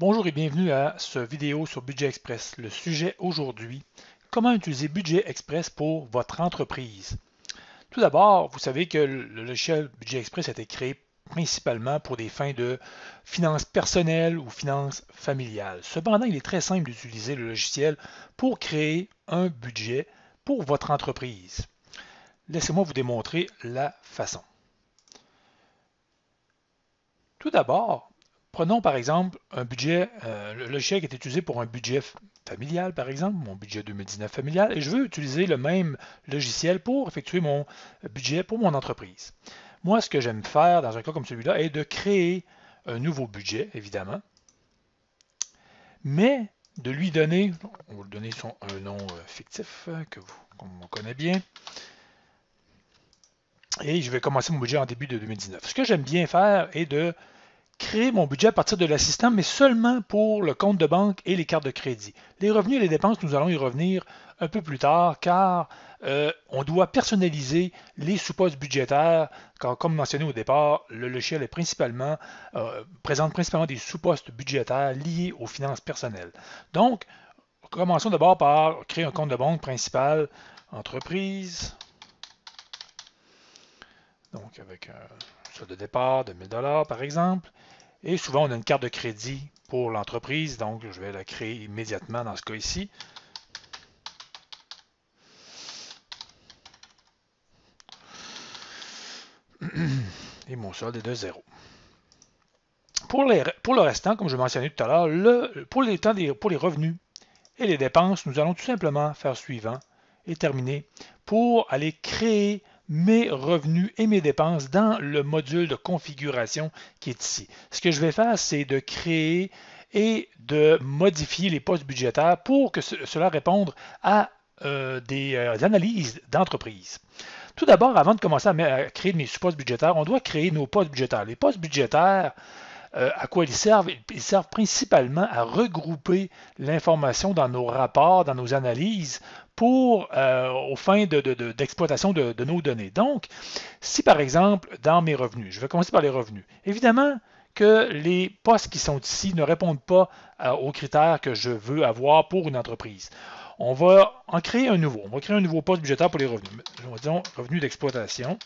Bonjour et bienvenue à cette vidéo sur Budget Express. Le sujet aujourd'hui, comment utiliser Budget Express pour votre entreprise. Tout d'abord, vous savez que le logiciel Budget Express a été créé principalement pour des fins de finances personnelles ou finances familiales. Cependant, il est très simple d'utiliser le logiciel pour créer un budget pour votre entreprise. Laissez-moi vous démontrer la façon. Tout d'abord, prenons par exemple un budget, le logiciel qui est utilisé pour un budget familial, par exemple, mon budget 2019 familial, et je veux utiliser le même logiciel pour effectuer mon budget pour mon entreprise. Moi, ce que j'aime faire dans un cas comme celui-là est de créer un nouveau budget, évidemment, mais de lui donner, on va lui donner un nom fictif qu'on connaît bien, et je vais commencer mon budget en début de 2019. Ce que j'aime bien faire est de créer mon budget à partir de l'assistant, mais seulement pour le compte de banque et les cartes de crédit. Les revenus et les dépenses, nous allons y revenir un peu plus tard, car on doit personnaliser les sous-postes budgétaires, car comme mentionné au départ, le logiciel présente principalement des sous-postes budgétaires liés aux finances personnelles. Donc, commençons d'abord par créer un compte de banque principal, entreprise, donc avec un solde de départ de 1000 $ par exemple. Et souvent, on a une carte de crédit pour l'entreprise, donc je vais la créer immédiatement dans ce cas ici. Et mon solde est de 0. Pour le restant, comme je mentionnais tout à l'heure, pour les revenus et les dépenses, nous allons tout simplement faire suivant et terminer pour aller créer mes revenus et mes dépenses dans le module de configuration qui est ici. Ce que je vais faire, c'est de créer et de modifier les postes budgétaires pour que cela réponde à des analyses d'entreprise. Tout d'abord, avant de commencer à créer mes sous-postes budgétaires, on doit créer nos postes budgétaires. Les postes budgétaires, à quoi ils servent? Ils servent principalement à regrouper l'information dans nos rapports, dans nos analyses, aux fins d'exploitation de nos données. Donc, si par exemple, dans mes revenus, je vais commencer par les revenus, évidemment que les postes qui sont ici ne répondent pas aux critères que je veux avoir pour une entreprise. On va en créer un nouveau. On va créer un nouveau poste budgétaire pour les revenus. Disons revenus d'exploitation.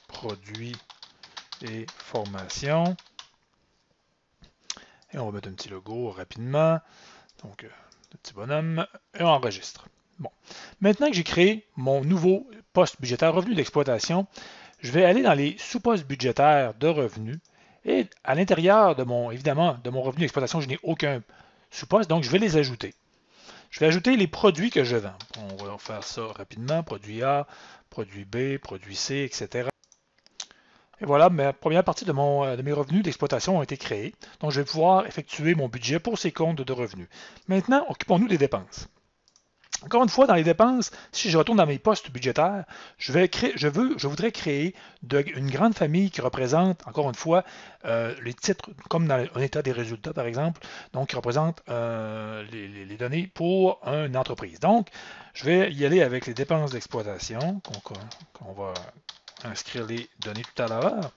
Produits et formation. Et on va mettre un petit logo rapidement. Donc, le petit bonhomme. Et on enregistre. Bon. Maintenant que j'ai créé mon nouveau poste budgétaire revenu d'exploitation, je vais aller dans les sous-postes budgétaires de revenus. Et à l'intérieur évidemment, de mon revenu d'exploitation, je n'ai aucun sous-poste, donc je vais les ajouter. Je vais ajouter les produits que je vends. On va faire ça rapidement. Produit A, produit B, produit C, etc. Et voilà, ma première partie de mes revenus d'exploitation ont été créés. Donc, je vais pouvoir effectuer mon budget pour ces comptes de revenus. Maintenant, occupons-nous des dépenses. Encore une fois, dans les dépenses, si je retourne dans mes postes budgétaires, je voudrais créer une grande famille qui représente, encore une fois, les titres, comme dans un état des résultats, par exemple, donc qui représente les données pour une entreprise. Donc, je vais y aller avec les dépenses d'exploitation, qu'on va inscrire les données tout à l'heure.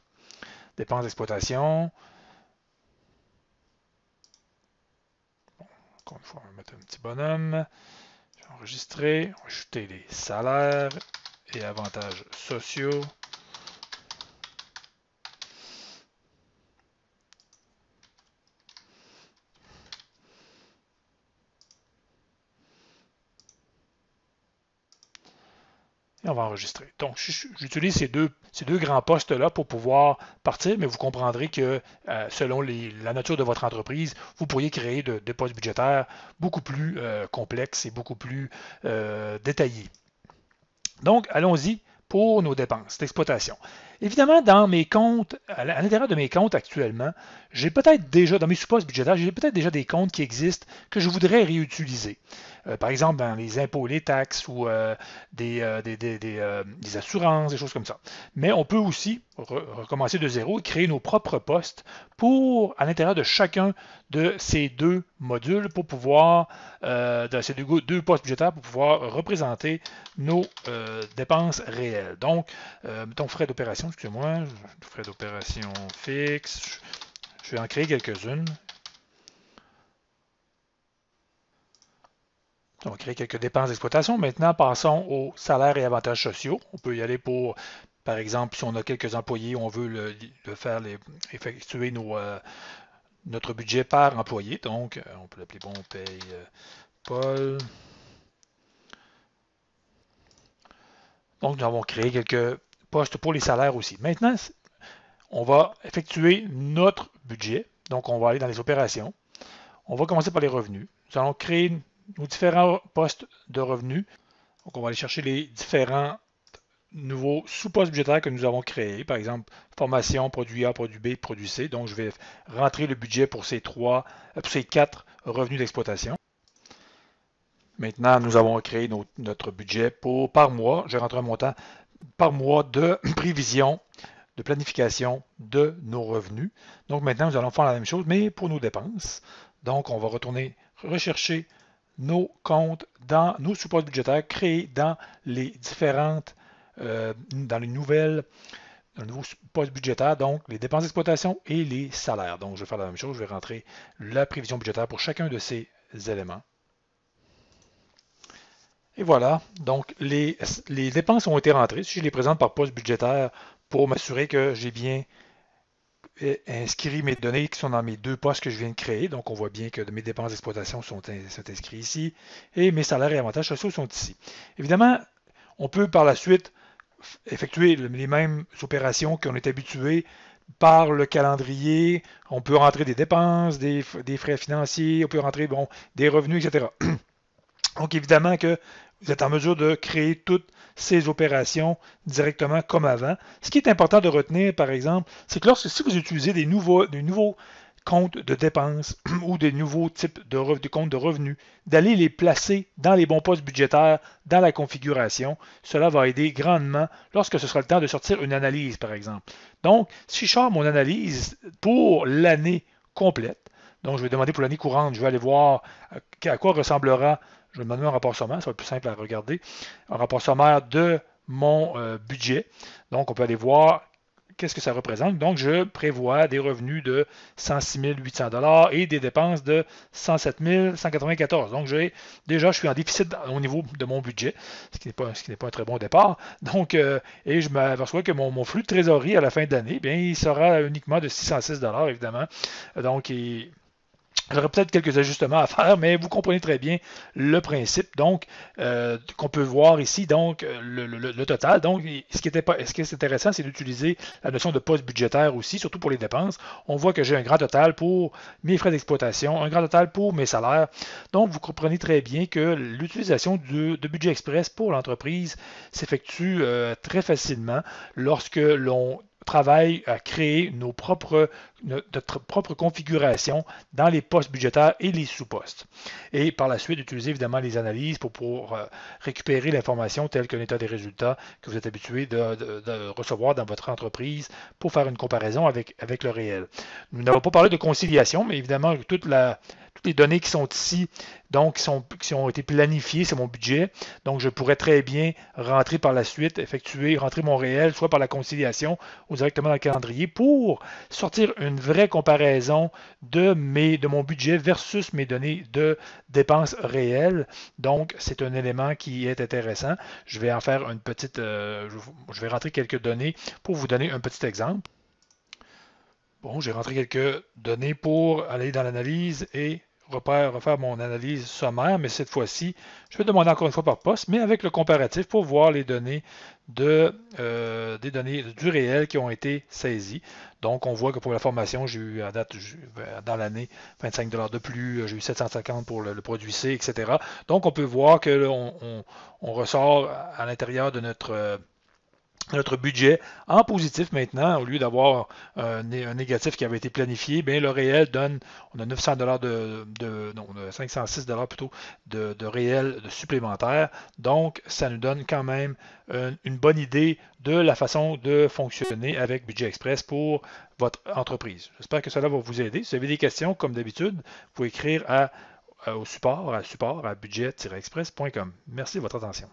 Dépenses d'exploitation. Bon, encore une fois, on va mettre un petit bonhomme. Enregistrer, ajouter les salaires et avantages sociaux. Et on va enregistrer. Donc, j'utilise ces deux grands postes-là pour pouvoir partir, mais vous comprendrez que selon la nature de votre entreprise, vous pourriez créer des postes budgétaires beaucoup plus complexes et beaucoup plus détaillés. Donc, allons-y pour nos dépenses d'exploitation. Évidemment, dans mes comptes, à l'intérieur de mes comptes actuellement, j'ai peut-être déjà, dans mes sous-postes budgétaires, j'ai peut-être déjà des comptes qui existent que je voudrais réutiliser. Par exemple, dans les impôts, les taxes ou des assurances, des choses comme ça. Mais on peut aussi recommencer de zéro et créer nos propres postes à l'intérieur de chacun de ces deux modules pour pouvoir, de ces deux postes budgétaires pour pouvoir représenter nos dépenses réelles. Donc, mettons frais d'opération, excusez-moi, frais d'opération fixe. Je vais en créer quelques-unes. On va créer quelques dépenses d'exploitation. Maintenant, passons aux salaires et avantages sociaux. On peut y aller pour, par exemple, si on a quelques employés, on veut effectuer notre budget par employé. Donc, on peut l'appeler, bon, on paye Paul. Donc, nous avons créé quelques postes pour les salaires aussi. Maintenant, on va effectuer notre budget. Donc, on va aller dans les opérations. On va commencer par les revenus. Nous allons créer nos différents postes de revenus. Donc, on va aller chercher les différents nouveaux sous-postes budgétaires que nous avons créés. Par exemple, formation, produit A, produit B, produit C. Donc, je vais rentrer le budget pour ces 4 revenus d'exploitation. Maintenant, nous avons créé notre budget par mois. Je rentre un montant par mois de prévision, de planification de nos revenus. Donc, maintenant, nous allons faire la même chose, mais pour nos dépenses. Donc, on va retourner rechercher nos comptes dans nos supports budgétaires créés dans les différentes, dans les nouveaux postes budgétaires, donc les dépenses d'exploitation et les salaires. Donc, je vais faire la même chose, je vais rentrer la prévision budgétaire pour chacun de ces éléments. Et voilà, donc les dépenses ont été rentrées. Si je les présente par poste budgétaire pour m'assurer que j'ai bien inscrit mes données qui sont dans mes 2 postes que je viens de créer. Donc, on voit bien que mes dépenses d'exploitation sont inscrites ici et mes salaires et avantages sociaux sont ici. Évidemment, on peut par la suite effectuer les mêmes opérations qu'on est habitué par le calendrier. On peut rentrer des dépenses, des frais financiers, on peut rentrer des revenus, etc. Donc, évidemment que vous êtes en mesure de créer toutes ces opérations directement comme avant. Ce qui est important de retenir, par exemple, c'est que si vous utilisez des nouveaux comptes de dépenses ou des nouveaux types de comptes de revenus, d'aller les placer dans les bons postes budgétaires, dans la configuration. Cela va aider grandement lorsque ce sera le temps de sortir une analyse, par exemple. Donc, si je sors mon analyse pour l'année complète, donc je vais demander pour l'année courante, je vais aller voir à quoi ressemblera. Je vais demander un rapport sommaire, ça va être plus simple à regarder. Un rapport sommaire de mon budget. Donc, on peut aller voir qu'est-ce que ça représente. Donc, je prévois des revenus de 106 800 $ et des dépenses de 107 194. Donc, déjà, je suis en déficit au niveau de mon budget, ce qui n'est pas un très bon départ. Donc, et je m'aperçois que mon flux de trésorerie à la fin de l'année, bien, il sera uniquement de 606 $, évidemment. Donc, j'aurais peut-être quelques ajustements à faire, mais vous comprenez très bien le principe. Donc, qu'on peut voir ici, donc, le total. Donc, ce qui est intéressant, c'est d'utiliser la notion de poste budgétaire aussi, surtout pour les dépenses. On voit que j'ai un grand total pour mes frais d'exploitation, un grand total pour mes salaires. Donc, vous comprenez très bien que l'utilisation de Budget Express pour l'entreprise s'effectue très facilement lorsque l'on travaille à créer notre propre configuration dans les postes budgétaires et les sous-postes. Et par la suite, utiliser évidemment les analyses pour pouvoir récupérer l'information telle qu'un état des résultats que vous êtes habitué de recevoir dans votre entreprise pour faire une comparaison avec le réel. Nous n'avons pas parlé de conciliation, mais évidemment, toutes les données qui sont ici, donc qui ont été planifiées, c'est mon budget. Donc, je pourrais très bien rentrer par la suite, rentrer mon réel, soit par la conciliation ou directement dans le calendrier pour sortir une vraie comparaison de mon budget versus mes données de dépenses réelles. Donc, c'est un élément qui est intéressant. Je vais en faire une petite, je vais rentrer quelques données pour vous donner un petit exemple. Bon, j'ai rentré quelques données pour aller dans l'analyse et refaire mon analyse sommaire, mais cette fois-ci, je vais demander encore une fois par poste, mais avec le comparatif pour voir les données des données du réel qui ont été saisies. Donc, on voit que pour la formation, j'ai eu à date, dans l'année, 25 $ de plus, j'ai eu 750 pour le produit C, etc. Donc, on peut voir qu'on ressort à l'intérieur de notre budget en positif maintenant, au lieu d'avoir un négatif qui avait été planifié, bien, le réel on a 900 $, non, 506 $ plutôt de réel supplémentaire. Donc, ça nous donne quand même une bonne idée de la façon de fonctionner avec Budget Express pour votre entreprise. J'espère que cela va vous aider. Si vous avez des questions, comme d'habitude, vous pouvez écrire au support à budget-express.com. Merci de votre attention.